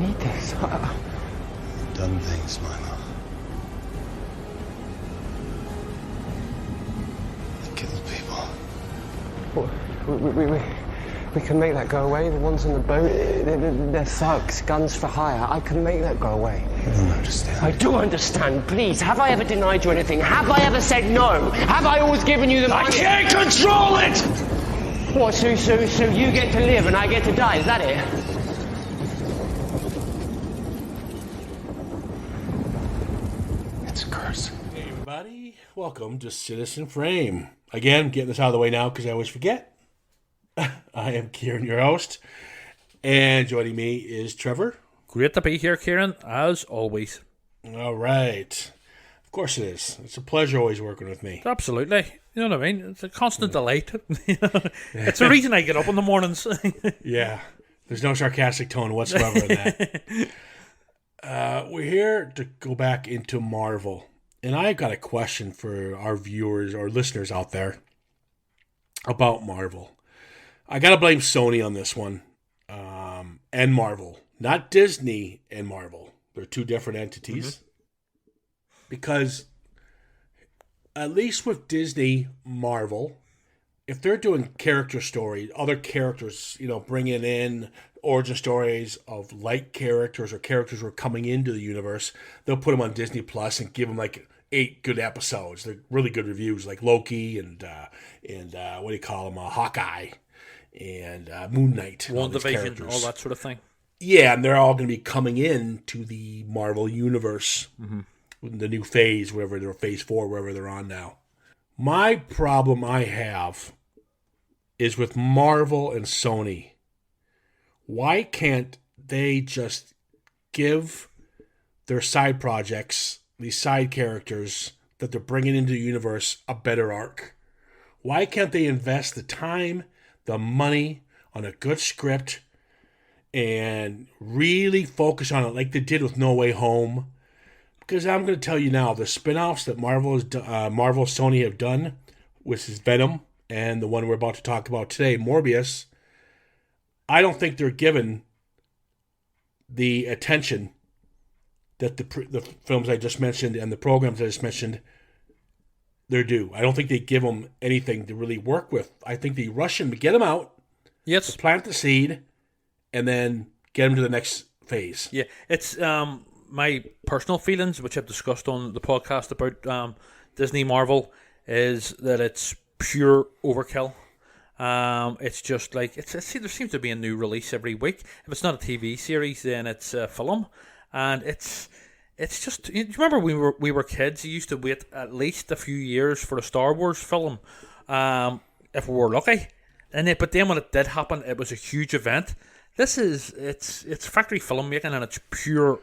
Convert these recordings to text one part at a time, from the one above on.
need this. You've done things, Milo. You killed people. We can make that go away. The ones on the boat, they're thugs, guns for hire. I can make that go away. You don't understand. I do understand. Please, have I ever denied you anything? Have I ever said no? Have I always given you the money? I can't control it! What, so you get to live and I get to die, is that it? It's a curse. Hey everybody, welcome to Citizen Frame. Again, getting this out of the way now because I always forget. I am Ciaran, your host, and joining me is Trevor. Great to be here, Ciaran, as always. All right. Of course it is. It's a pleasure always working with me. Absolutely. You know what I mean? It's a constant delight. It's the reason I get up in the mornings. Yeah. There's no sarcastic tone whatsoever in that. We're here to go back into Marvel. And I've got a question for our viewers or listeners out there about Marvel. I got to blame Sony on this one, and Marvel. Not Disney and Marvel. They're two different entities. Mm-hmm. Because at least with Disney, Marvel, if they're doing character stories, other characters, bringing in origin stories of like characters or characters who are coming into the universe, they'll put them on Disney Plus and give them like 8 good episodes. They're really good reviews, like Loki and what do you call them, Hawkeye and Moon Knight, WandaVision, all that sort of thing. Yeah, and they're all going to be coming in to the Marvel universe. Mm-hmm. The new phase, wherever they're phase 4, wherever they're on now. My problem I have is with Marvel and Sony. Why can't they just give their side projects, these side characters that they're bringing into the universe, a better arc? Why can't they invest the time, the money on a good script and really focus on it like they did with No Way Home? Because I'm going to tell you now, the spin-offs that Marvel Sony have done, which is Venom and the one we're about to talk about today, Morbius, I don't think they're given the attention that the films I just mentioned and the programs I just mentioned, they're due. I don't think they give them anything to really work with. I think they rush them to get them out, yes, plant the seed, and then get them to the next phase. Yeah, it's my personal feelings, which I've discussed on the podcast about Disney Marvel, is that it's pure overkill. It's just like there seems to be a new release every week. If it's not a TV series, then it's a film, and it's just. Do you remember we were kids? You used to wait at least a few years for a Star Wars film, if we were lucky, but then when it did happen, it was a huge event. This is it's factory filmmaking and it's pure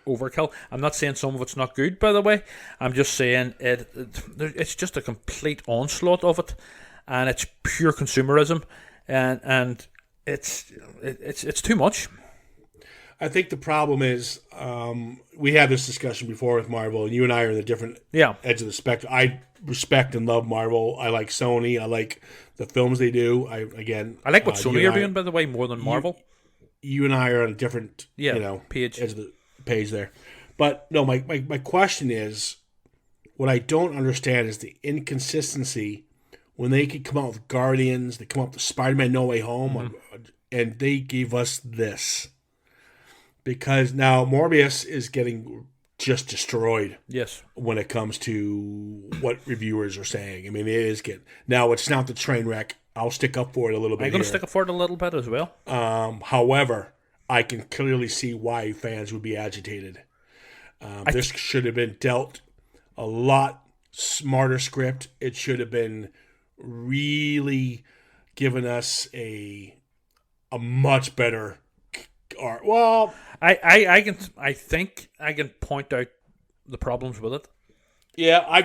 overkill. I'm not saying some of it's not good, by the way. I'm just saying it's just a complete onslaught of it, and it's pure consumerism, and it's too much. I think the problem is we had this discussion before with Marvel, and you and I are in the different edge of the spectrum. I respect and love Marvel. I like Sony. I like the films they do. I like what Sony are doing, by the way, more than Marvel. You and I are on a different page. Edge of the page there. But no, my question is, what I don't understand is the inconsistency when they could come out with Guardians, they come out with Spider-Man No Way Home, and they gave us this. Because now Morbius is getting just destroyed. Yes. When it comes to what reviewers are saying. I mean, it is now it's not the train wreck. I'll stick up for it a little bit. I'm going to stick up for it a little bit as well. However, I can clearly see why fans would be agitated. This should have been dealt a lot smarter script. It should have been really given us a much better art. Well, I think I can point out the problems with it. Yeah, I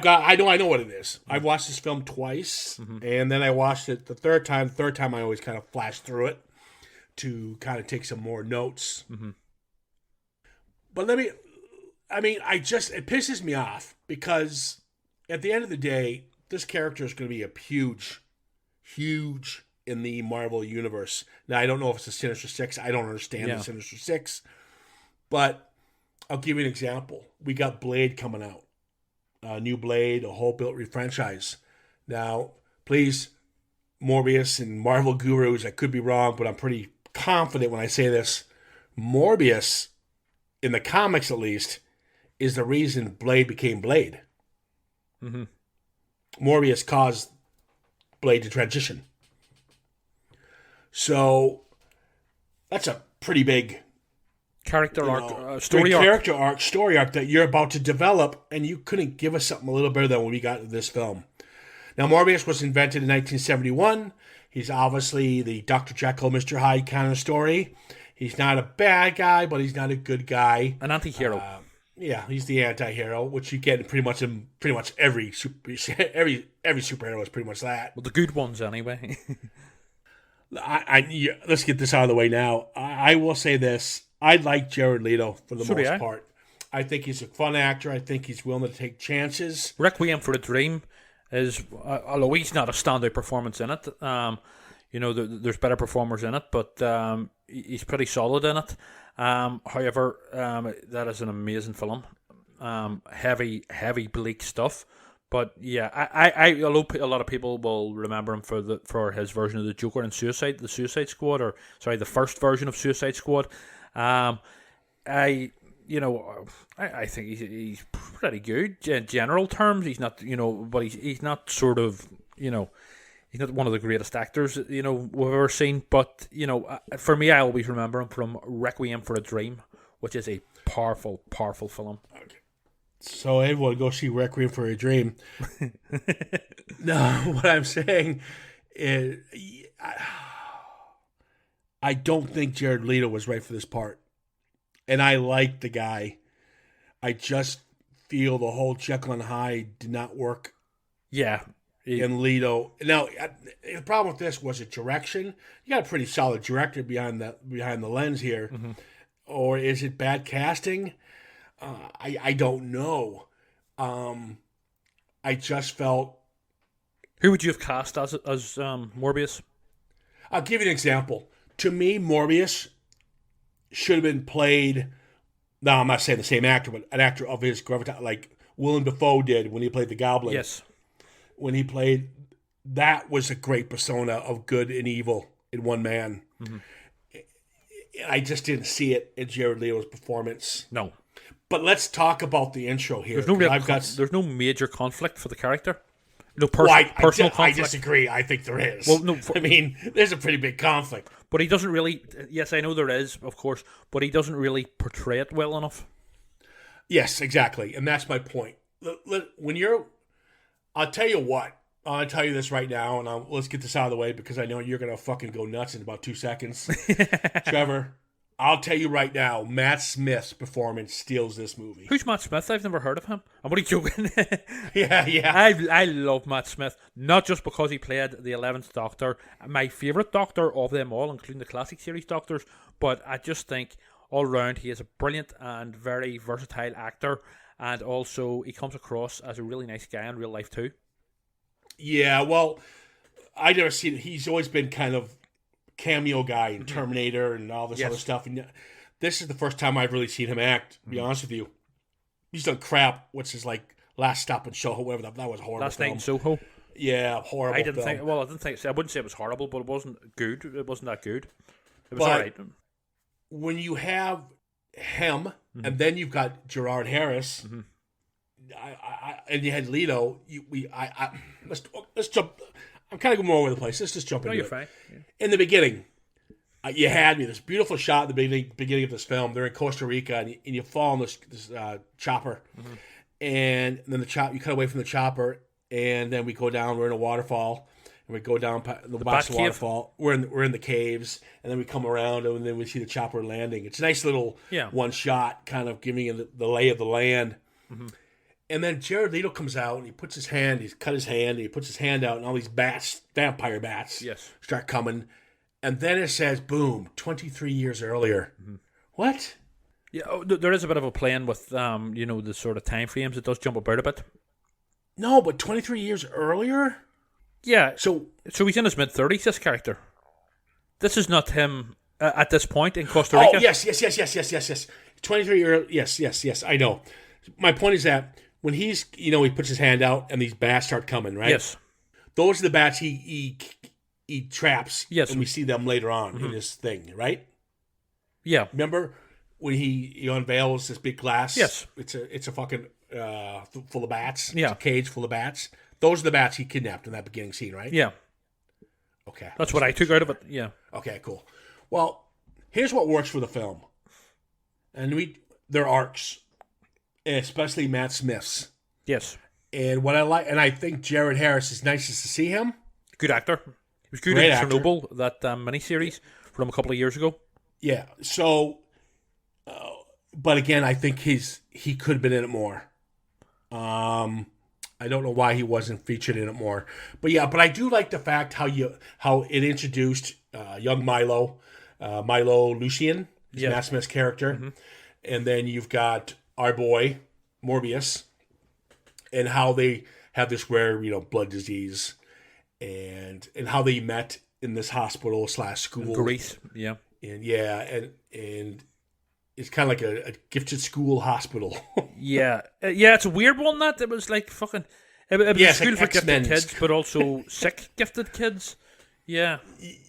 know what it is. I've watched this film twice, and then I watched it the third time. The third time I always kind of flash through it to kind of take some more notes. Mm-hmm. But it pisses me off because at the end of the day, this character is going to be a huge in the Marvel universe. Now, I don't know if it's a Sinister Six. I don't understand the Sinister Six. But I'll give you an example. We got Blade coming out. A new Blade, a whole built refranchise. Now, please, Morbius and Marvel gurus, I could be wrong, but I'm pretty confident when I say this. Morbius, in the comics at least, is the reason Blade became Blade. Mm-hmm. Morbius caused Blade to transition. So that's a pretty big Character arc, story arc that you're about to develop, and you couldn't give us something a little better than what we got in this film. Now, Morbius was invented in 1971. He's obviously the Dr. Jekyll, Mr. Hyde kind of story. He's not a bad guy, but he's not a good guy. An anti-hero. Yeah, he's the anti-hero, which you get in pretty much every superhero is pretty much that. Well, the good ones anyway. Let's get this out of the way now. I will say this. I like Jared Leto for the most part. I think he's a fun actor. I think he's willing to take chances. Requiem for a Dream is, although he's not a standout performance in it, there's better performers in it, but he's pretty solid in it. However, that is an amazing film. Heavy, bleak stuff. But yeah, I although a lot of people will remember him for his version of the Joker in the Suicide Squad, the first version of Suicide Squad. I think he's pretty good in general terms. He's not, but he's not sort of, he's not one of the greatest actors, we've ever seen. But, for me, I always remember him from Requiem for a Dream, which is a powerful, powerful film. Okay. So everyone go see Requiem for a Dream. No, what I'm saying is I don't think Jared Leto was right for this part. And I like the guy. I just feel the whole Jekyll and Hyde did not work. Yeah. In Leto. Now, the problem with this was a direction. You got a pretty solid director behind the lens here. Mm-hmm. Or is it bad casting? I don't know. I just felt... Who would you have cast as Morbius? I'll give you an example. To me, Morbius should have been played... No, I'm not saying the same actor, but an actor of his gravitas, like Willem Dafoe did when he played the Goblin. Yes. When he played... That was a great persona of good and evil in one man. Mm-hmm. I just didn't see it in Jared Leto's performance. No. But let's talk about the intro here. There's no major conflict for the character. No personal conflict. I disagree. I think there is. Well, no, there's a pretty big conflict. But he doesn't really... Yes, I know there is, of course, but he doesn't really portray it well enough. Yes, exactly. And that's my point. When you're... I'll tell you what. I'll tell you this right now, and let's get this out of the way because I know you're going to fucking go nuts in about 2 seconds. Trevor, I'll tell you right now, Matt Smith's performance steals this movie. Who's Matt Smith? I've never heard of him. I'm only joking. Yeah. I love Matt Smith, not just because he played the 11th Doctor, my favourite Doctor of them all, including the classic series Doctors, but I just think all round he is a brilliant and very versatile actor, and also he comes across as a really nice guy in real life too. Yeah, well, I never seen it. He's always been kind of cameo guy in Terminator and all this other stuff. And this is the first time I've really seen him act, to be honest with you. He's done crap, which is like Last Stop and Soho, whatever. That was a horrible Last film. Night in Soho? Yeah, horrible I didn't film. think... I wouldn't say it was horrible, but it wasn't good. It wasn't that good. It was all right. When you have him, and then you've got Gerard Harris... Mm-hmm. And you had Leto. Let's jump. I'm kind of going all over the place. Let's just jump into you're it. fine. Yeah. In the beginning, you had me this beautiful shot at the beginning of this film. They're in Costa Rica, and you fall on this chopper, and then you cut away from the chopper, and then we go down. We're in a waterfall, and we go down the waterfall. We're in the caves, and then we come around, and then we see the chopper landing. It's a nice little one shot, kind of giving you the lay of the land. Mm-hmm. And then Jared Leto comes out and he's cut his hand, and he puts his hand out, and all these bats, vampire bats, start coming. And then it says, boom, 23 years earlier. Mm-hmm. What? Yeah, there is a bit of a playing with, the sort of time frames. It does jump about a bit. No, but 23 years earlier? Yeah. So he's in his mid-30s, this character. This is not him at this point in Costa Rica. Oh, yes. 23 year, yes, I know. My point is that when he's, he puts his hand out and these bats start coming, right? Yes. Those are the bats he traps. Yes. And we see them later on in this thing, right? Yeah. Remember when he unveils this big glass? Yes. It's a fucking full of bats. Yeah. It's a cage full of bats. Those are the bats he kidnapped in that beginning scene, right? Yeah. Okay. That's what I took out of it. Yeah. Okay, cool. Well, here's what works for the film. And their arcs, especially Matt Smith's. Yes. And what I like, and I think Jared Harris is nice to see him. Good actor. He was good Great in actor. Chernobyl, that miniseries from a couple of years ago. Yeah. So, but again, I think he could have been in it more. I don't know why he wasn't featured in it more, but I do like the fact how it introduced young Milo Lucian, Matt Smith's character, and then you've got our boy Morbius, and how they have this rare blood disease, and how they met in this hospital / school, Greece, yeah, and it's kind of like a gifted school hospital. yeah, it's a weird one. That it was like fucking. It was a school like for gifted X-Men. kids, but also sick gifted kids. Yeah,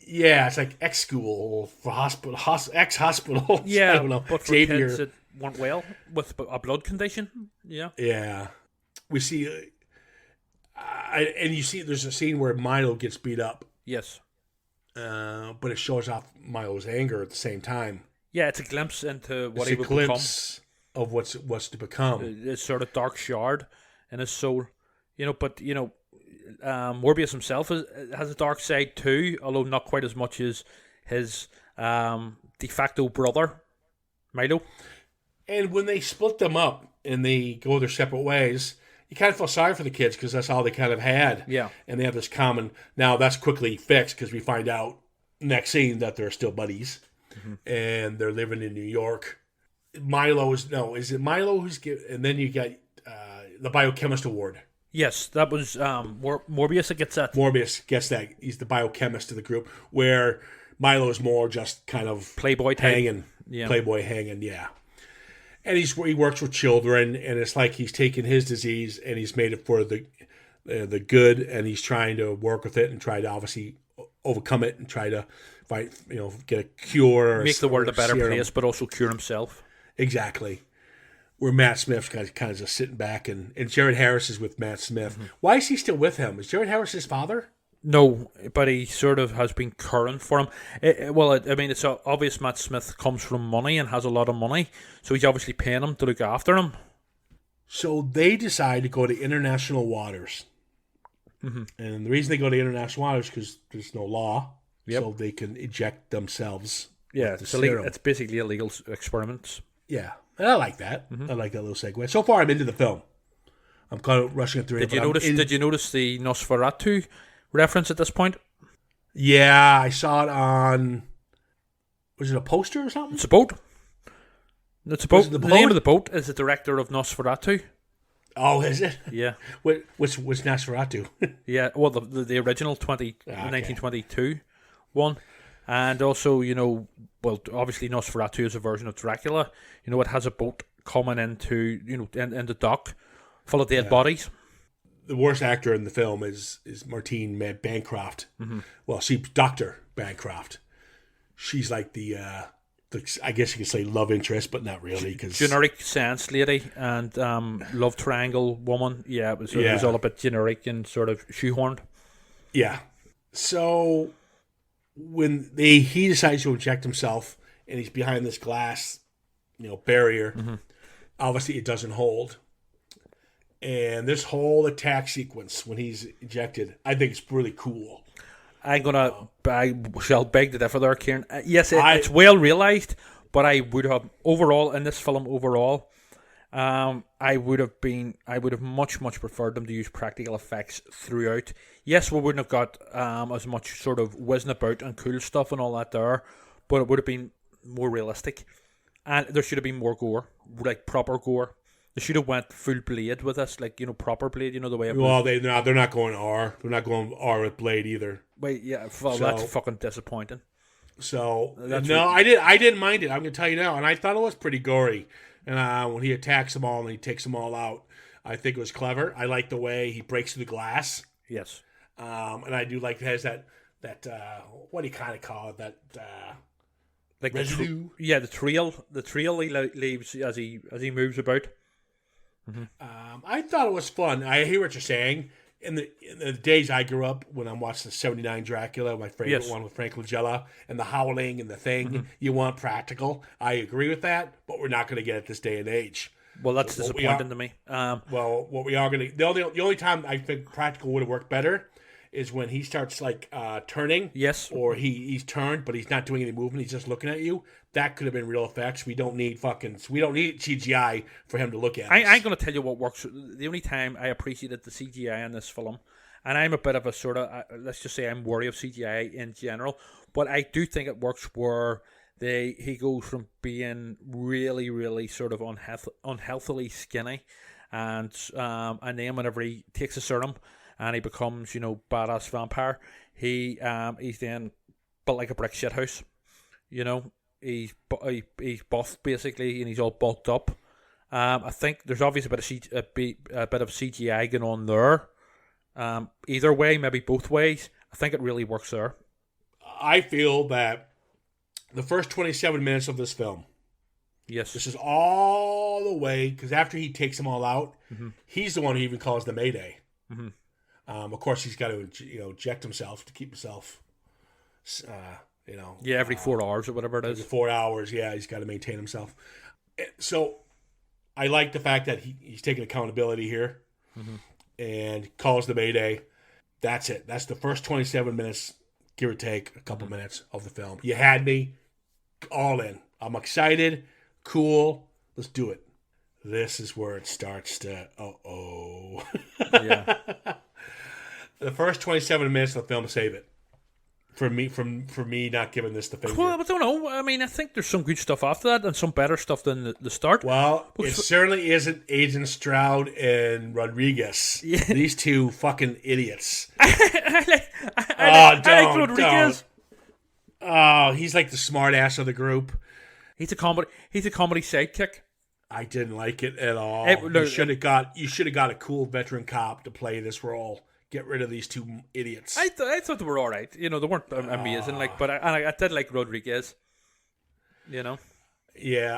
Yeah, it's like X school for hospital, X hospital. yeah, I don't know. but for Xavier. kids that weren't well with a blood condition. Yeah, Yeah, we see, and you see, there's a scene where Milo gets beat up, yes, but it shows off Milo's anger at the same time. yeah. It's a glimpse into what It's he a would glimpse of what's to become. become. This sort of dark shard in his soul, but Morbius himself has a dark side too, although not quite as much as his de facto brother, Milo. And when they split them up and they go their separate ways, you kind of feel sorry for the kids because that's all they kind of had. Yeah. And they have this common. Now that's quickly fixed because we find out next scene that they're still buddies, and they're living in New York. Is it Milo who's and then you got the biochemist award. Yes, that was Morbius that gets that. Morbius gets that. He's the biochemist of the group, where Milo is more just kind of Playboy type. hanging, Yeah. Playboy hanging, yeah. And he works with children, and it's like he's taken his disease and he's made it for the good, and he's trying to work with it and try to obviously overcome it and try to fight, get a cure, Make the world a better serum. place, but also cure himself. Exactly. Where Matt Smith's kind of just sitting back, and Jared Harris is with Matt Smith. Why is he still with him? Is Jared Harris his father? No, but he sort of has been current for him. It's obvious Matt Smith comes from money and has a lot of money, so he's obviously paying him to look after him. So they decide to go to international waters. And the reason they go to international waters is because there's no law, so they can eject themselves. Yeah, with the serum. it's basically illegal experiments. Yeah, and I like that. I like that little segue. So far, I'm into the film. I'm kind of rushing it through. Did you notice the Nosferatu reference at this point? Yeah, I saw it on. Was it a poster or something? It's a boat. It's a boat. Was it the The boat? name of the boat is the director of Nosferatu. Oh, is it? Yeah, What's Nosferatu? yeah. Well, the original 1922 one, and also obviously Nosferatu is a version of Dracula. It has a boat coming into in the dock full of dead bodies. The worst actor in the film is Martine Bancroft. Well, she's Dr. Bancroft. She's like the I guess you could say love interest, but not really. Cause, Generic science lady and love triangle woman. Yeah, it was all a bit generic and sort of shoehorned. Yeah. So when he decides to inject himself and he's behind this glass, barrier, obviously it doesn't hold. And this whole attack sequence when he's injected, I think it's really cool. I shall beg to differ there, Ciaran. Yes, it's well realised, but I would have overall in this film I would have much preferred them to use practical effects throughout. Yes, we wouldn't have got as much sort of whizzing about and cool stuff and all that there, but it would have been more realistic, and there should have been more gore, like proper gore. They should have went full Blade with this, like proper Blade. The way. Well, they're not going R. They're not going R with Blade either. Wait, yeah, well, that's fucking disappointing. So That's no, what- I didn't mind it. I'm gonna tell you now, and I thought it was pretty gory. And when he attacks them all and he takes them all out, I think it was clever. I like the way he breaks through the glass, Yes. and I do like it has that what do you kind of call it, that Like residue. the trail he leaves as he moves about. I thought it was fun. I hear what you're saying. In the days I grew up, when I'm watching the '79 Dracula, my favorite Yes. one with Frank Langella, and the Howling and the Thing, you want practical. I agree with that, but we're not going to get it this day and age. Well, that's What we disappointing are- to me. Well, what we are going to the only time I think practical would have worked better is when he starts like turning. Yes. Or he's turned, but he's not doing any movement. He's just looking at you. That could have been real effects. We don't need CGI for him to look at. I us. ain't going to tell you what works. The only time I appreciated the CGI in this film, and I'm a bit of a sort of, let's just say I'm wary of CGI in general, but I do think it works where he goes from being really, really sort of unhealthily skinny, and then whenever he takes a serum and he becomes, badass vampire, he's then built like a brick shit house, He's buff basically, and he's all bulked up. I think there's obviously a bit of CGI going on there. Either way, maybe both ways. I think it really works there. I feel that the first 27 minutes of this film, Yes. this is all the way, because after he takes them all out, he's the one who even calls the Mayday. Of course, he's got to inject himself to keep himself, Yeah, every 4 hours or whatever it every is. 4 hours. Yeah, he's got to maintain himself. So I like the fact that he's taking accountability here and calls the Mayday. That's it. That's the first 27 minutes, give or take a couple minutes of the film. You had me all in. I'm excited. Cool. Let's do it. This is where it starts to Yeah. The first 27 minutes of the film save it. For me not giving this the figure. Well, I don't know. I mean, I think there's some good stuff after that and some better stuff than the start. Well, it certainly isn't Agent Stroud and Rodriguez. Yeah. These two fucking idiots. I like Rodriguez. Oh, he's like the smart ass of the group. He's a comedy sidekick. I didn't like it at all. Hey, look, you should have got a cool veteran cop to play this role. Get rid of these two idiots. I thought they were all right. They weren't amazing, but I did like Rodriguez. Yeah,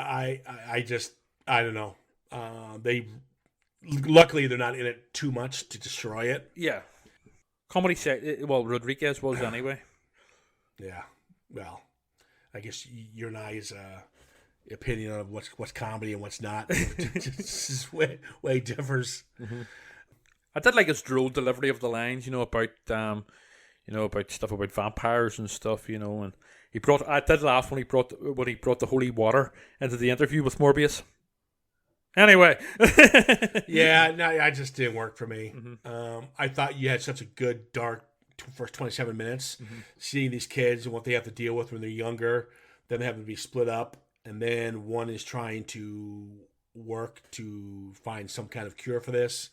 I don't know. Luckily they're not in it too much to destroy it. Yeah. Comedy set. Well, Rodriguez was anyway. Yeah. Well, I guess your and I's opinion of what's comedy and what's not just way differs. I did like his droll delivery of the lines, about stuff about vampires and stuff, and I did laugh when he brought the holy water into the interview with Morbius. Anyway. Yeah, no, I just didn't work for me. I thought you had such a good dark first 27 minutes, seeing these kids and what they have to deal with when they're younger, them having to be split up, and then one is trying to work to find some kind of cure for this,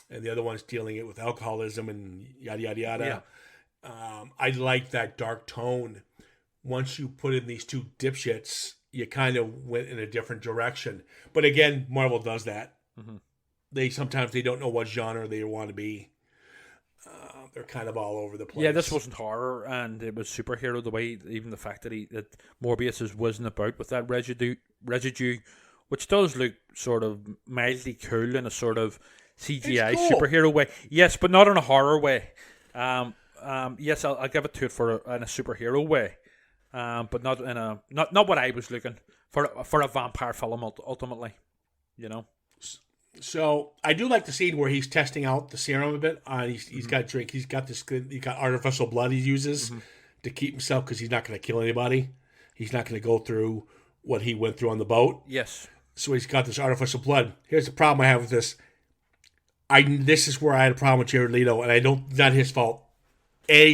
and the other one's dealing it with alcoholism and yada yada yada. Yeah. I like that dark tone. Once you put in these two dipshits, you kind of went in a different direction. But again, Marvel does that. Sometimes they don't know what genre they want to be. They're kind of all over the place. Yeah, this wasn't horror, and it was superhero. The way, even the fact that Morbius is whizzing about with that residue, which does look sort of mildly cool in a sort of CGI cool. superhero way. Yes, but not in a horror way. Yes, I'll give it to it in a superhero way, but not in not what I was looking for a vampire film ultimately. So I do like the scene where he's testing out the serum a bit. He's got a drink. He's got artificial blood he uses to keep himself, because he's not going to kill anybody. He's not going to go through what he went through on the boat. Yes. So he's got this artificial blood. Here's the problem I have with this. This is where I had a problem with Jared Leto, and not his fault.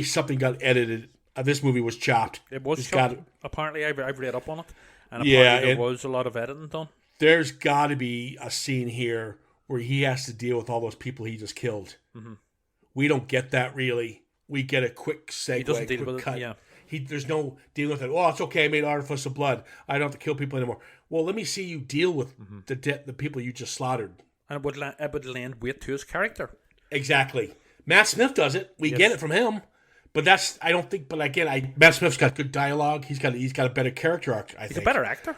Something got edited. This movie was chopped. It was It's chopped. got- Apparently, I've read up on it, and Yeah, apparently there was a lot of editing done. There's got to be a scene here where he has to deal with all those people he just killed. We don't get that really. We get a quick segue. He doesn't deal quick with it. cut. Yeah. There's no dealing with it. Oh, it's okay. I made artificial blood. I don't have to kill people anymore. Well, let me see you deal with the people you just slaughtered. And it would lend weight to his character. Exactly. Matt Smith does it. We get it from him. But I don't think. But again, Matt Smith's got good dialogue. He's got a better character arc. I think He's a better actor.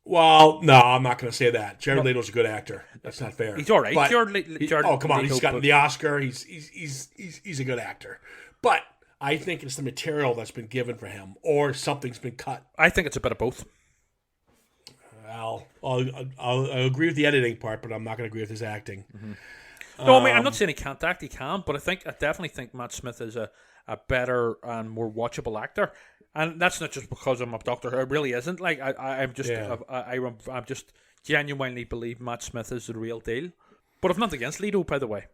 Well, no, I'm not going to say that. Jared Leto's a good actor. That's not fair. He's all right. Oh, come on. He's gotten the Oscar. He's a good actor. But I think it's the material that's been given for him, or something's been cut. I think it's a bit of both. Well, I'll agree with the editing part, but I'm not going to agree with his acting. No, I mean, I'm not saying he can't act. He can, but I definitely think Matt Smith is a better and more watchable actor. And that's not just because I'm a doctor. It really isn't. Like I'm just genuinely believe Matt Smith is the real deal. But I've nothing against Leto, by the way.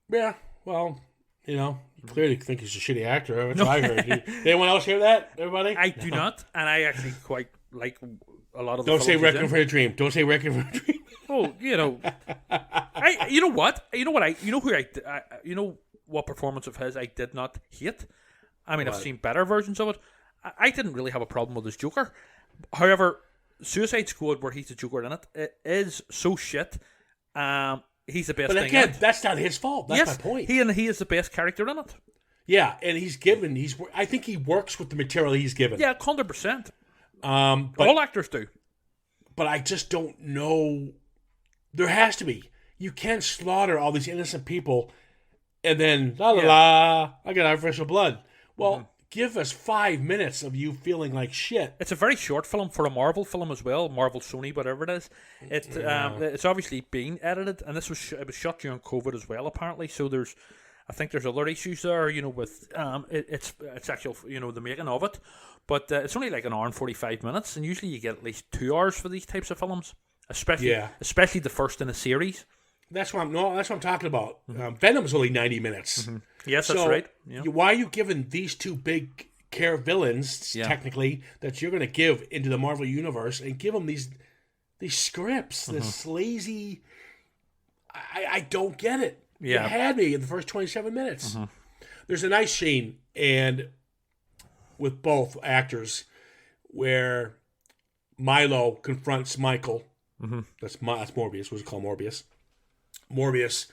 Yeah, well, you clearly think he's a shitty actor. That's what I heard. Did anyone else hear that? Everybody? I do not, and I actually quite like a lot of. Don't say Requiem for a Dream. Don't say Requiem for a Dream. Oh, you know what performance of his I did not hate. I mean, I've seen better versions of it. I didn't really have a problem with his Joker. However, Suicide Squad, where he's the Joker in it is so shit. He's the best thing. But again, that's not his fault. That's my point. He is the best character in it. Yeah, and I think he works with the material he's given. Yeah, 100%. All actors do. But I just don't know. There has to be. You can't slaughter all these innocent people and then, I got artificial blood. Well, give us 5 minutes of you feeling like shit. It's a very short film for a Marvel film as well. Marvel, Sony, whatever it is. It's obviously being edited, and it was shot during COVID as well, apparently. So I think there's other issues there, with it's actual, the making of it. But it's only like an hour and 45 minutes, and usually you get at least 2 hours for these types of films, especially the first in a series. That's what I'm talking about. Venom's only 90 minutes. Yes, that's right. Yeah. Why are you giving these two big villains, technically, that you're going to give into the Marvel Universe and give them these scripts, this lazy... I don't get it. Yeah. It had me in the first 27 minutes. There's a nice scene with both actors where Milo confronts Michael. That's Morbius. What's it called? Morbius,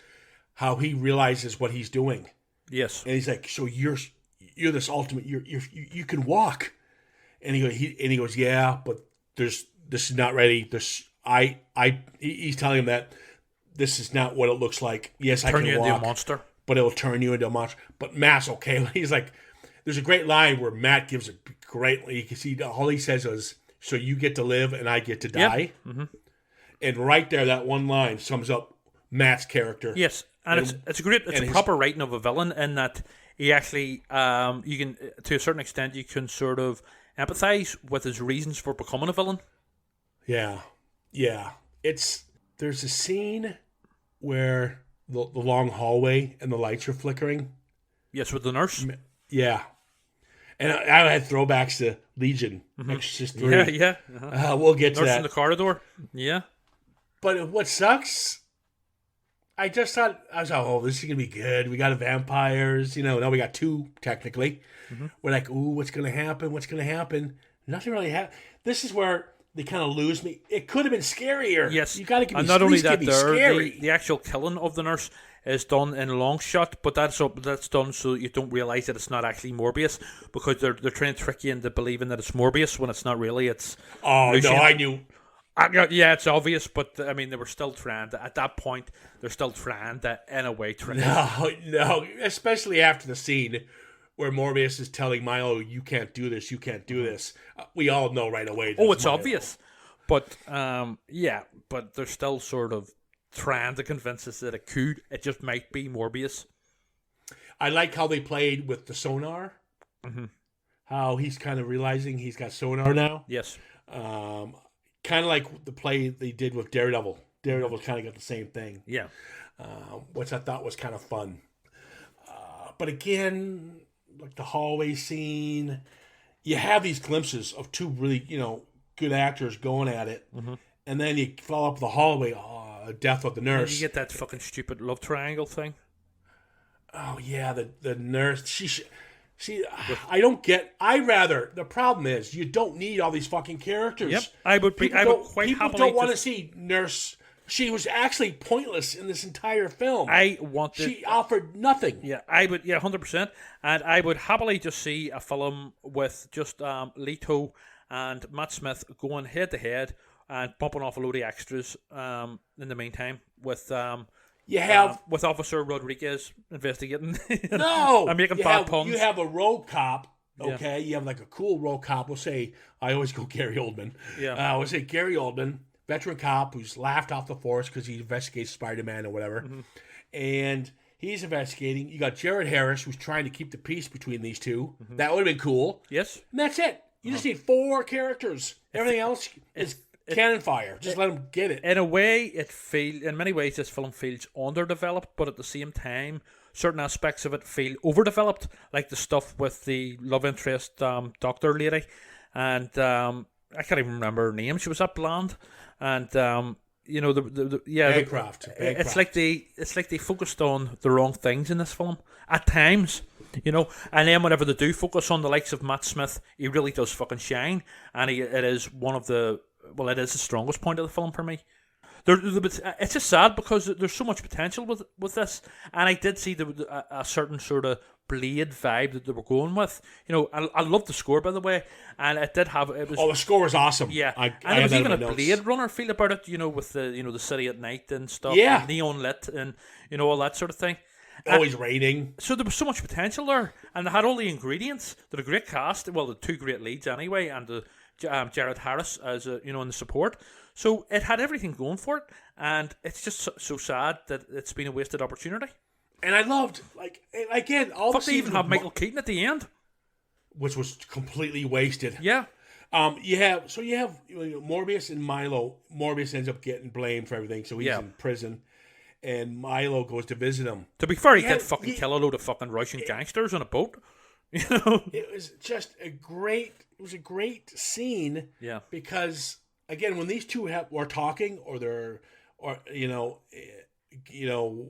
how he realizes what he's doing. Yes. And he's like, so you're this ultimate. You can walk. And he goes, yeah, but this is not ready. He's telling him that this is not what it looks like. Yes, I can walk. Turn you into a monster. But it'll turn you into a monster. But Matt's okay. He's like, there's a great line where Matt gives a great. You can see all he says is, "So you get to live and I get to die." Yep. And right there, that one line sums up Matt's character. Yes, and it's a great, it's a proper writing of a villain in that he actually, you can, to a certain extent, you can sort of empathize with his reasons for becoming a villain. Yeah. There's a scene where the long hallway and the lights are flickering. Yes, with the nurse. Yeah. And I had throwbacks to Legion, Exorcist 3. Yeah. We'll get to nurse that. in the corridor. Yeah. But what sucks, I just thought, oh, this is going to be good. We got vampires, now we got two, technically. We're like, ooh, what's going to happen? Nothing really happened. This is where they kind of lose me. It could have been scarier. Yes. You got to give me, and not only that, scary. The actual killing of the nurse is done in a long shot, but that's done so you don't realize that it's not actually Morbius, because they're trying to trick you into believing that it's Morbius when it's not really. It's Lucian. No, I knew. Yeah, it's obvious, but I mean, they were still trying to, at that point, they're still trying to, in a way, trick us. No, especially after the scene where Morbius is telling Milo, you can't do this. We all know right away. It's Milo. Obvious. But, but they're still sort of trying to convince us that it just might be Morbius. I like how they played with the sonar. How he's kind of realizing he's got sonar now. Yes. Kind of like the play they did with Daredevil. Daredevil kind of got the same thing. Yeah. Which I thought was kind of fun. But again, like the hallway scene, you have these glimpses of two really, good actors going at it. And then you follow up the hallway, death of the nurse. And you get that fucking stupid love triangle thing. Oh, yeah, the nurse. See, I don't get. The problem is you don't need all these fucking characters. Yep, I would quite People happily don't want to see Nurse. She was actually pointless in this entire film. She offered nothing. Yeah, I would. Yeah, 100%. And I would happily just see a film with just Leto and Matt Smith going head to head and bumping off a load of extras. In the meantime, with with Officer Rodriguez investigating. No, and making bad puns. You have a road cop. Okay, Yeah. you have like a cool road cop. We'll say I always go Gary Oldman. Yeah, we'll say Gary Oldman. Veteran cop who's laughed off the force because he investigates Spider-Man or whatever. Mm-hmm. And he's investigating. You got Jared Harris who's trying to keep the peace between these two. Mm-hmm. That would have been cool. Yes. And that's it. You just need 4 characters. Everything else is cannon fire. Just let them get it. In a way, in many ways, this film feels underdeveloped, but at the same time, certain aspects of it feel overdeveloped, like the stuff with the love interest doctor lady. And I can't even remember her name. She was that blonde. And Bancroft. It's like they focused on the wrong things in this film at times, and then whenever they do focus on the likes of Matt Smith, he really does fucking shine, and it is it is the strongest point of the film for me. It's just sad because there's so much potential with this, and I did see a certain sort of Blade vibe that they were going with. I love the score, by the way, and it did have it was. Oh, the score was awesome. Yeah, and there was even a Blade Runner feel about it. With the city at night and stuff. Yeah, neon lit and all that sort of thing. Always raining. So there was so much potential there, and they had all the ingredients. They had a great cast. Well, the 2 great leads anyway, and the Jared Harris as in the support. So it had everything going for it, and it's just so sad that it's been a wasted opportunity. And I loved, again, all they even have Michael Keaton at the end, which was completely wasted. Yeah. You have Morbius and Milo. Morbius ends up getting blamed for everything, so he's in prison, and Milo goes to visit him. To be fair, he did fucking kill a load of fucking Russian gangsters on a boat. It was just a great scene. Yeah. Because again, when these two are talking,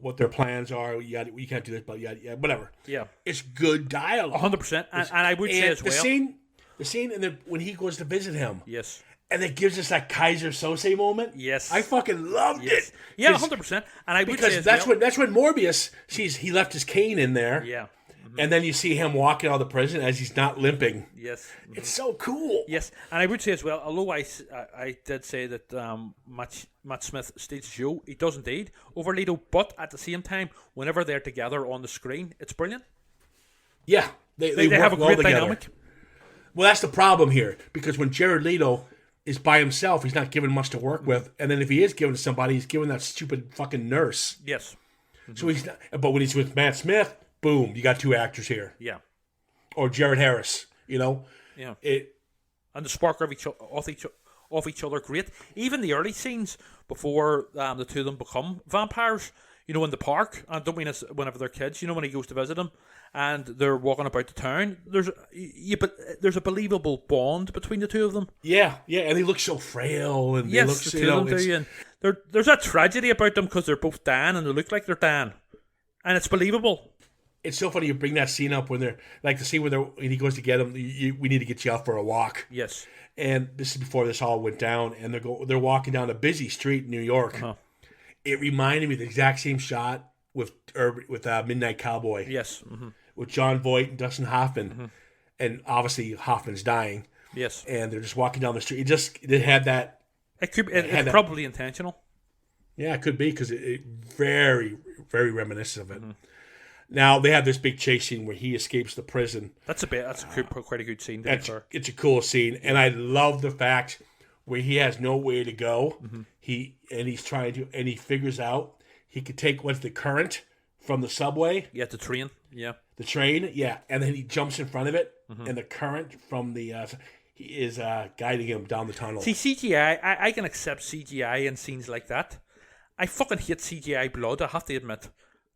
what their plans are, you can't do this, but whatever. Yeah, it's good dialogue. 100%, and I would say as well, the scene, and when he goes to visit him, yes, and it gives us that Kaiser Sose moment. Yes, I fucking loved it. Yeah, 100%, and I would say that's when Morbius he left his cane in there. Yeah. And then you see him walking out of the prison as he's not limping. Yes. It's so cool. Yes. And I would say as well, although I did say that Matt Smith steals the show, he does indeed over Leto, but at the same time, whenever they're together on the screen, it's brilliant. Yeah. They have a great dynamic. Well, that's the problem here, because when Jared Leto is by himself, he's not given much to work with, and then if he is given to somebody, he's given that stupid fucking nurse. Yes. So he's not, but when he's with Matt Smith, boom, you got 2 actors here. Yeah. Or Jared Harris, Yeah. And the spark off each other, great. Even the early scenes before the 2 of them become vampires, in the park, and I don't mean it's whenever they're kids, when he goes to visit them and they're walking about the town, there's a believable bond between the 2 of them. Yeah, and they look so frail, and yes, they look, the 2 of them do, and there's a tragedy about them because they're both Dan and they look like they're Dan, and it's believable. It's so funny you bring that scene up when they're like the scene when he goes to get him. We need to get you out for a walk. Yes, and this is before this all went down, and they're walking down a busy street in New York. Uh-huh. It reminded me of the exact same shot with Midnight Cowboy. Yes, mm-hmm. With John Voight and Dustin Hoffman, mm-hmm. and obviously Hoffman's dying. Yes, and they're just walking down the street. It had that. It's probably intentional. Yeah, it could be because it very, very reminiscent of it. Mm-hmm. Now they have this big chase scene where he escapes the prison. That's quite a good scene. It's a cool scene, and I love the fact where he has nowhere to go. Mm-hmm. He figures out he could take what's the current from the subway. Yeah, the train. Yeah, the train. Yeah, and then he jumps in front of it, mm-hmm. and the current from the he is guiding him down the tunnel. See, CGI. I can accept CGI in scenes like that. I fucking hate CGI blood. I have to admit.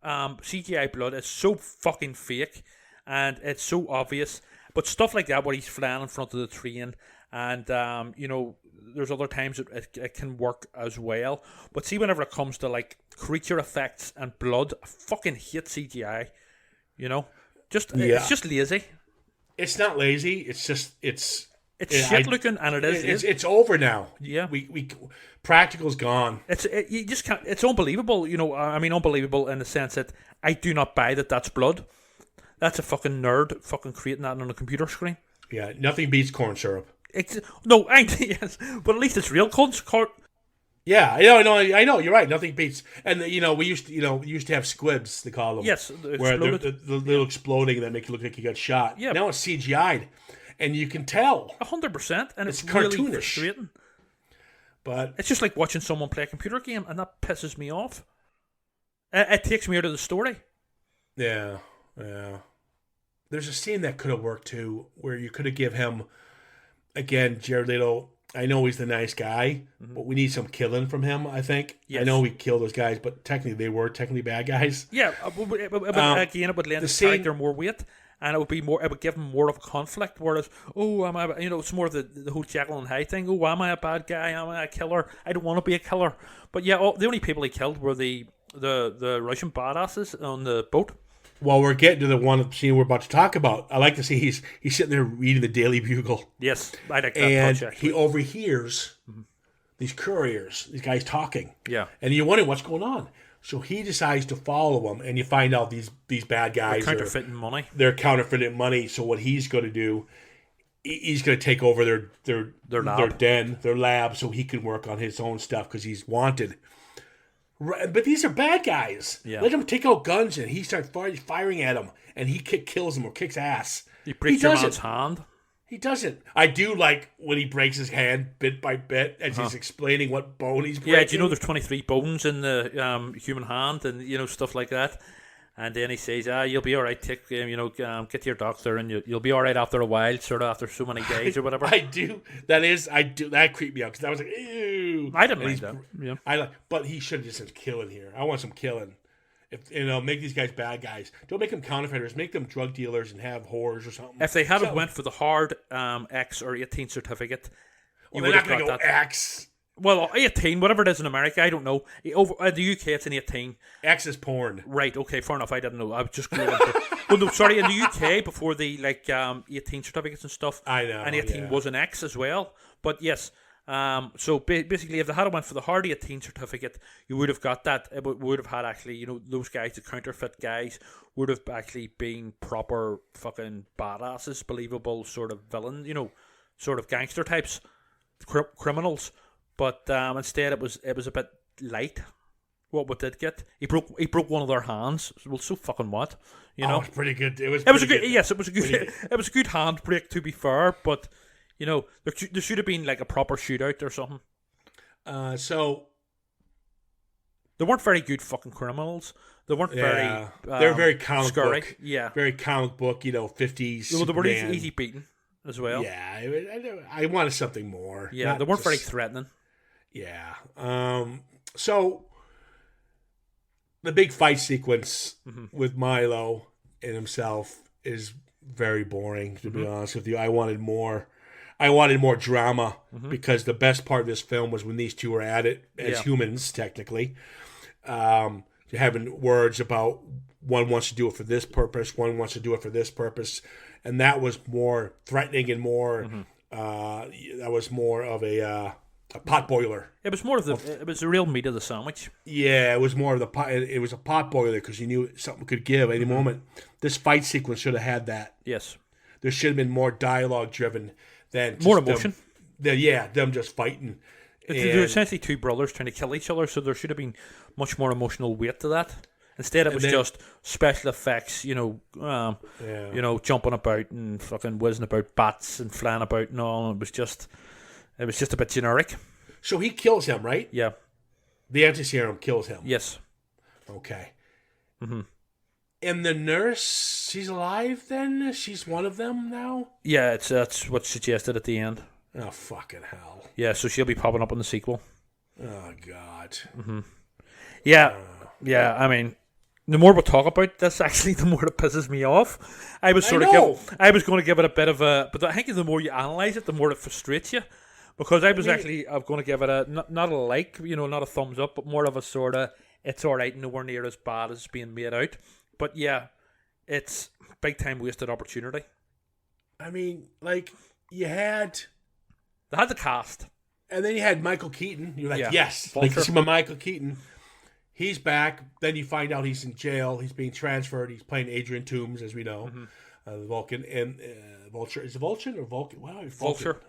CGI blood is so fucking fake and it's so obvious, but stuff like that where he's flying in front of the train and there's other times it can work as well, but see, whenever it comes to like creature effects and blood, I fucking hate CGI. It's just lazy. It's not lazy. It's just It's shit looking, and it is. It's over now. Yeah. We practical's gone. You just can't. It's unbelievable. I mean, unbelievable in the sense that I do not buy that that's blood. That's a fucking nerd fucking creating that on a computer screen. Yeah, nothing beats corn syrup. No, yes, but at least it's real corn. Yeah, I know. You're right. Nothing beats. And we used to have squibs. They call them. Yes, where they're the little exploding that make you look like you got shot. Yeah. Now it's CGI'd, and you can tell 100%, and it's cartoonish. really frustrating. But it's just like watching someone play a computer game, and that pisses me off. It takes me out of the story. Yeah. There's a scene that could have worked too, where you could have give him, again, Jared Leto. I know he's the nice guy, but we need some killing from him, I think. Yes. I know we killed those guys, but technically they were bad guys. Yeah, again, it would lend his character more weight, and it would give him more of a conflict. Whereas, it's more of the whole Jekyll and Hyde thing. Oh, am I a bad guy? Am I a killer? I don't want to be a killer. But yeah, the only people he killed were the Russian badasses on the boat. Well, we're getting to the one scene we're about to talk about. I like to see he's sitting there reading the Daily Bugle. Yes, I like that and touch, he overhears these couriers, these guys talking. Yeah, and you're wondering what's going on. So he decides to follow them, and you find out these bad guys they're counterfeiting money. They're counterfeiting money. So what he's going to do, he's going to take over their lab. their lab, so he can work on his own stuff because he's wanted. But these are bad guys. Yeah. Let him take out guns, and he starts firing at them, and he kills them or kicks ass. He breaks your man's hand. He doesn't. I do like when he breaks his hand bit by bit as he's explaining what bone he's breaking. Yeah, do you know there's 23 bones in the human hand and stuff like that? And then he says, you'll be all right. Get to your doctor, and you'll be all right after a while, sort of after so many days or whatever. I do. That creeped me out because I was like, ew. I didn't mind that. Yeah. But he should have just said killing here. I want some killing. Make these guys bad guys. Don't make them counterfeiters. Make them drug dealers and have whores or something. If they hadn't went for the hard X or 18 certificate, they're not going to go X. Well, 18, whatever it is in America, I don't know. Over the UK, it's an 18. X is porn. Right, okay, fair enough. I didn't know. I was just going well, no, sorry, in the UK, before the 18 certificates and stuff, I know, and 18 was an X as well. But yes, so basically, if they had went for the hard 18 certificate, you would have got that. It would have had actually, those guys, the counterfeit guys, would have actually been proper fucking badasses, believable sort of villain, sort of gangster types, criminals. But instead, it was a bit light. What we did get, he broke one of their hands. Well, so fucking what, it was pretty good. It was a good. Yes, it was a good. It was a good hand break, to be fair. But there should have been like a proper shootout or something. So they weren't very good fucking criminals. They weren't very. They were very comic scary. book. Yeah, very comic book. 50s. Well, they were easy beaten as well. Yeah, I wanted something more. Yeah, they weren't very threatening. Yeah. So the big fight sequence with Milo and himself is very boring, to be honest with you. I wanted more drama because the best part of this film was when these two were at it as humans, technically. Having words about one wants to do it for this purpose, one wants to do it for this purpose, and that was more threatening and more. That was more of a pot boiler. It was more of it was the real meat of the sandwich. Yeah, it was more of the pot. It was a pot boiler because you knew something could give any moment. This fight sequence should have had that. Yes, there should have been more dialogue driven than more emotion. Them just fighting. They're essentially two brothers trying to kill each other, so there should have been much more emotional weight to that. Instead, it was just special effects, jumping about and fucking whizzing about bats and flying about and all. And it was just a bit generic. So he kills him, right? Yeah. The anti-serum kills him. Yes. Okay. And the nurse, she's alive then? She's one of them now? Yeah, that's what's suggested at the end. Oh, fucking hell. Yeah, so she'll be popping up in the sequel. Oh, God. Yeah, I mean, the more we talk about this, actually, the more it pisses me off. I was going to give it a bit of a... But I think the more you analyse it, the more it frustrates you. Because I'm going to give it a... Not a like, not a thumbs up, but more of a sort of... It's alright, nowhere near as bad as being made out. But yeah, it's big time wasted opportunity. I mean, like, you had... They had the cast. And then you had Michael Keaton. You're like, Yeah. yes. Vulture. Like, you see my Michael Keaton. He's back. Then you find out he's in jail. He's being transferred. He's playing Adrian Toomes, as we know. The Vulcan. And Vulture. Is it Vulcan or Vulcan? Wow, Vulture.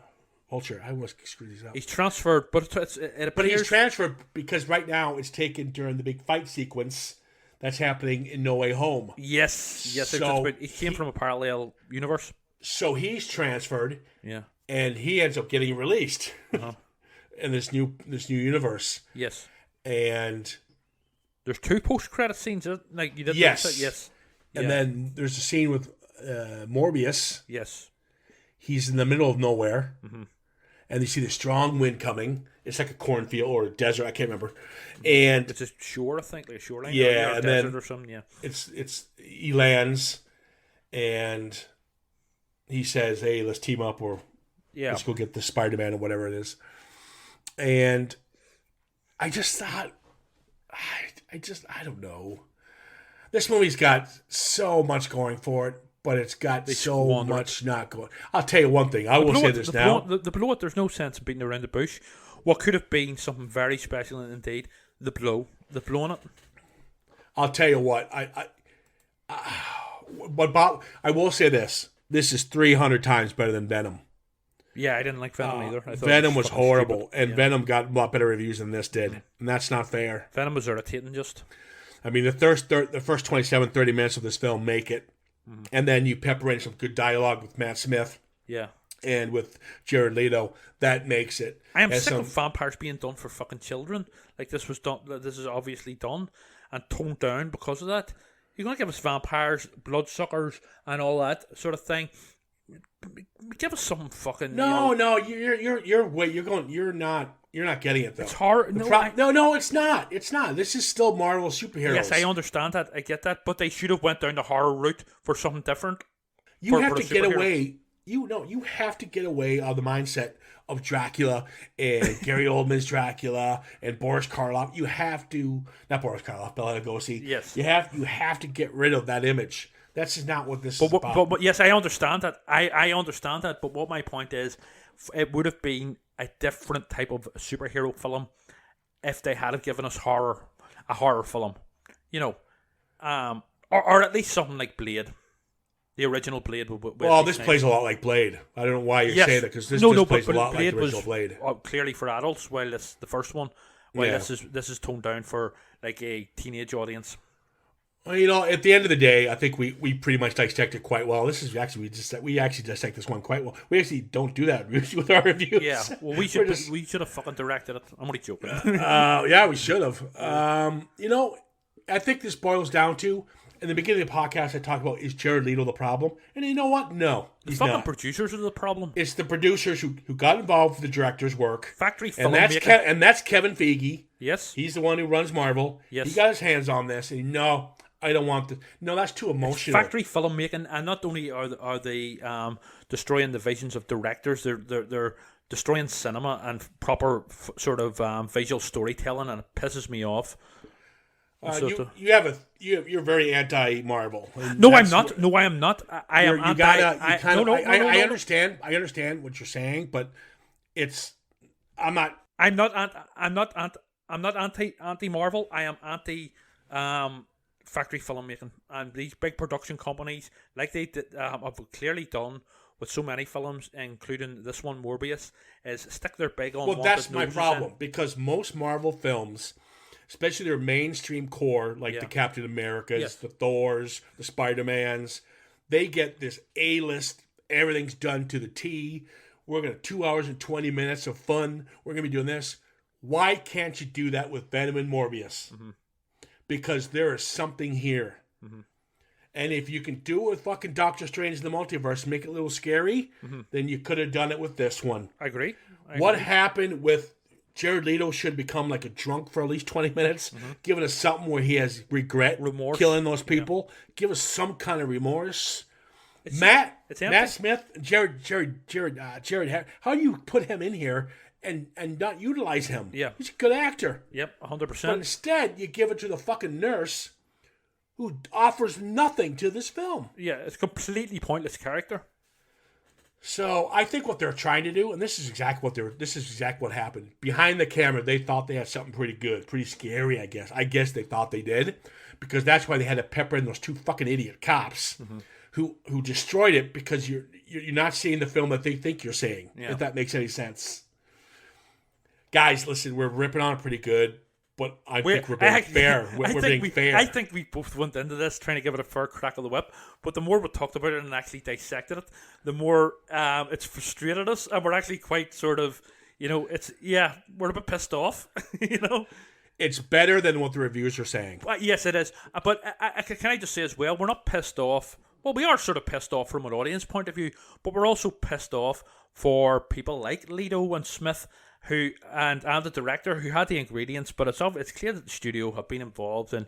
Vulture. I almost screwed these up. He's transferred, but it But appears... he's transferred because right now it's taken during the big fight sequence that's happening in No Way Home. Yes. So he came from a parallel universe. So he's transferred. Yeah. And he ends up getting released in this new universe. Yes. And there's 2 post-credit scenes. Like you did. Yes. Yes. And Yeah. then there's a scene with Morbius. Yes. He's in the middle of nowhere. And you see the strong wind coming. It's like a cornfield or a desert. I can't remember. And It's a shore, I think, like a shoreline. Yeah, or a and desert then or something. Yeah. it's he lands, and he says, "Hey, let's team up, or let's go get the Spider-Man or whatever it is." And I just thought, I don't know. This movie's got so much going for it, but it's got so much not going. I'll tell you one thing. I will say this now. The blow it, there's no sense in beating around the bush. What could have been something very special, and indeed, the blowing it. I'll tell you what. But Bob, I will say this. This is 300 times better than Venom. Yeah, I didn't like Venom either. I thought Venom it was fucking horrible, stupid. and Yeah. Venom got a lot better reviews than this did, and that's not fair. Venom was irritating, just. I mean, the first 27, 30 minutes of this film make it, and then you pepper in some good dialogue with Matt Smith Yeah. and with Jared Leto. That makes it. I am And sick some- of vampires being done for fucking children. Like this was done. This is obviously done and toned down because of that. You're gonna give us vampires, bloodsuckers, and all that sort of thing. Give us some fucking. No, you're not getting it though. It's hard. No, it's not. It's not. This is still Marvel superheroes. Yes, I understand that. I get that, but they should have went down the horror route for something different. You have for to the get superheroes. away. You have to get away out of the mindset of Dracula and Gary Oldman's Dracula and Boris Karloff. You have to, not Boris Karloff, Bela Lugosi. Yes. You have to get rid of that image. That's just not what this is about. But yes, I understand that. I understand that. But what my point is, it would have been a different type of superhero film if they had have given us a horror film, or at least something like Blade, the original Blade. Well, this plays a lot like Blade. I don't know why you're saying that, because this plays a lot like the original Blade. Clearly for adults, while the first one, this is toned down for like a teenage audience. Well, at the end of the day, I think we pretty much dissect it quite well. This is actually we actually dissect this one quite well. We actually don't do that with our reviews. Yeah, well, we should have fucking directed it. I'm only joking. Yeah, we should have. I think this boils down to, in the beginning of the podcast, I talked about, is Jared Leto the problem? And you know what? No, he's fucking not. producers are the problem. It's the producers who got involved with the director's work. Factory and filmmaking. and that's Kevin Feige. Yes, He's the one who runs Marvel. Yes. He got his hands on this, and no, I don't want to. No, that's too emotional. Factory filmmaking, and not only are they destroying the visions of directors, they're destroying cinema and proper sort of visual storytelling, and it pisses me off. You're very anti-Marvel. No, I'm not. No, I am not. I am anti. I understand. I understand what you're saying, but I'm not. I'm not anti Marvel. I am anti factory filmmaking, and these big production companies, like they did, have clearly done with so many films, including this one, Morbius, is stick their big on. Well, that's my problem, because most Marvel films, especially their mainstream core, like the Captain Americas, the Thors, the Spider-Mans, they get this A-list, everything's done to the T. We're going to 2 hours and 20 minutes of fun. We're going to be doing this. Why can't you do that with Venom and Morbius? Mm-hmm. Because there is something here. Mm-hmm. And if you can do it with fucking Doctor Strange in the Multiverse and make it a little scary, then you could have done it with this one. I agree. What happened with Jared Leto should become like a drunk for at least 20 minutes, giving us something where he has remorse, killing those people. Yeah. Give us some kind of remorse. Matt Smith, Jared, how do you put him in here and not utilize him? Yeah. He's a good actor. Yep, 100%. But instead, you give it to the fucking nurse who offers nothing to this film. Yeah, it's a completely pointless character. So I think what they're trying to do, and this is exactly what happened. Behind the camera, they thought they had something pretty good, pretty scary. I guess. I guess they thought they did, because that's why they had to pepper in those 2 fucking idiot cops who destroyed it, because you're not seeing the film that they think you're seeing. Yeah. If that makes any sense. Guys, listen, we're ripping on it pretty good, but I think we're being fair. We're being fair. I think we both went into this trying to give it a fair crack of the whip, but the more we talked about it and actually dissected it, the more it's frustrated us, and we're actually quite sort of, we're a bit pissed off, It's better than what the reviews are saying. Well, yes, it is. But can I just say as well, we're not pissed off. Well, we are sort of pissed off from an audience point of view, but we're also pissed off for people like Leto and Smith, and the director, who had the ingredients, but it's clear that the studio have been involved, and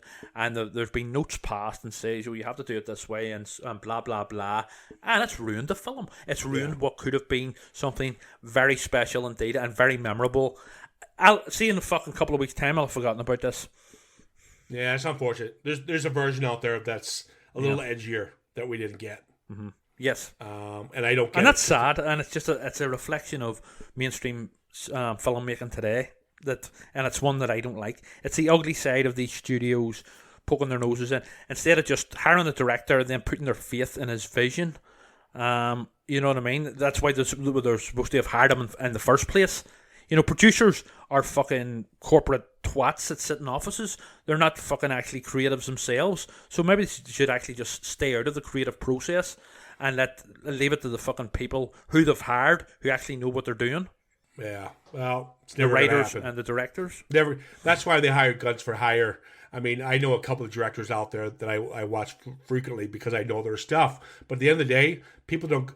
there's been notes passed and says, you have to do it this way, and blah blah blah, and it's ruined the film. It's ruined what could have been something very special indeed and very memorable. I'll see in a fucking couple of weeks' time. I'll have forgotten about this. Yeah, it's unfortunate. There's a version out there that's a little edgier that we didn't get. Mm-hmm. Yes, and I don't get. And that's sad, and it's just it's a reflection of mainstream filmmaking today, and it's one that I don't like. It's the ugly side of these studios poking their noses in, instead of just hiring the director and then putting their faith in his vision. You know what I mean? That's why they're supposed to have hired him in the first place. Producers are fucking corporate twats that sit in offices. They're not fucking actually creatives themselves. So maybe they should actually just stay out of the creative process and leave it to the fucking people who they've hired, who actually know what they're doing. Yeah, well, it's the never writers and the directors. Never. That's why they hire guns for hire. I mean, I know a couple of directors out there that I watch frequently because I know their stuff. But at the end of the day, people don't.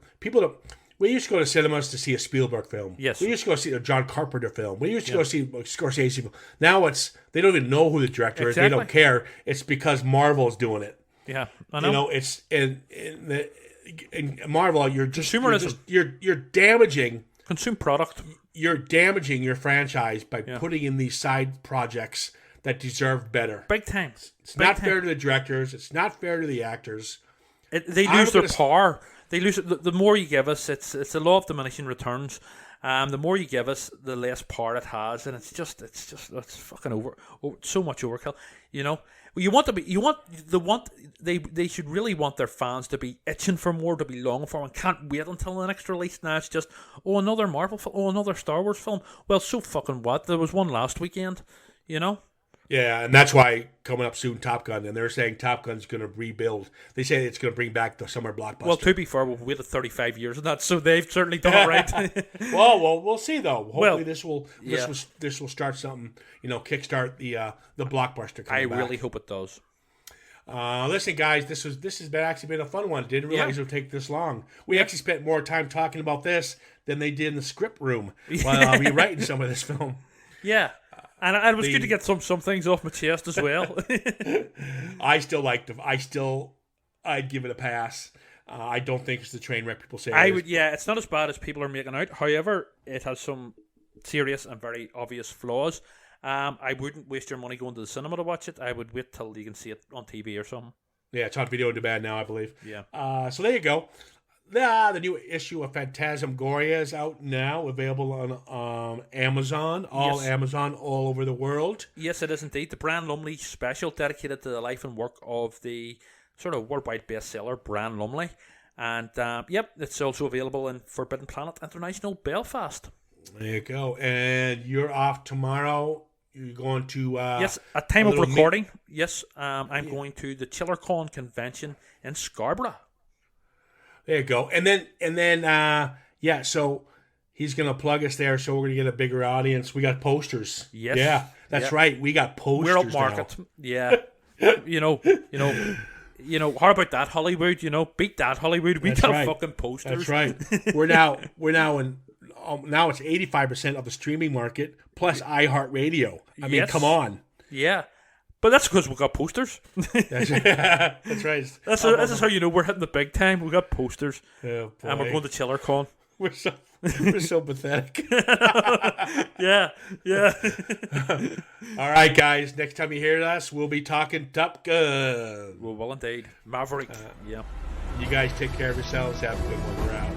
We used to go to cinemas to see a Spielberg film. Yes. We used to go see a John Carpenter film. We used to go see a Scorsese film. Now they don't even know who the director is. They don't care. It's because Marvel's doing it. Yeah, I know. It's in Marvel. You're consumerism. You're damaging consume product. You're damaging your franchise by putting in these side projects that deserve better. Big time. It's not fair to the directors. It's not fair to the actors. They lose their power. They lose it. The more you give us, it's a law of diminishing returns. The more you give us, the less power it has, and it's fucking so much overkill. They should really want their fans to be itching for more, to be longing for, and can't wait until the next release. Now it's just another Marvel film, another Star Wars film. Well, so fucking what? There was one last weekend, Yeah, and that's why coming up soon, Top Gun, and they're saying Top Gun's going to rebuild. They say it's going to bring back the summer blockbuster. Well, to be fair, we've waited 35 years on that, so they've certainly done it right. well, we'll see though. Hopefully, this will start something. Kickstart the blockbuster. I really hope it does. Listen, guys, this has actually been a fun one. Didn't realize it would take this long. We actually spent more time talking about this than they did in the script room while rewriting some of this film. Yeah. And it was good to get some things off my chest as well. I still like I'd give it a pass. I don't think it's the train wreck people say. It's not as bad as people are making out. However, it has some serious and very obvious flaws. I wouldn't waste your money going to the cinema to watch it. I would wait till you can see it on TV or something. Yeah, it's on video on demand now, I believe. Yeah. So there you go. The new issue of Phantasmagoria is out now, available on Amazon, Amazon all over the world. Yes, it is indeed. The Bran Lumley special dedicated to the life and work of the sort of worldwide bestseller, Bran Lumley. And, it's also available in Forbidden Planet International, Belfast. There you go. And you're off tomorrow. You're going to... yes, at time of recording, I'm going to the ChillerCon convention in Scarborough. There you go. And then, so he's going to plug us there, so we're going to get a bigger audience. We got posters. Yes. Yeah, that's right. We got posters. We're up market. Now. Yeah. How about that, Hollywood? Beat that, Hollywood. We got fucking posters. That's right. We're now in... now it's 85% of the streaming market, plus iHeartRadio. I mean, come on. Yeah. But that's because we got posters. That's right. This is how you know we're hitting the big time. We got posters, and we're going to ChillerCon. We're so pathetic. Yeah. All right, guys. Next time you hear us, we'll be talking Top Gun. We will indeed. Maverick. You guys take care of yourselves. Have a good one. We're out.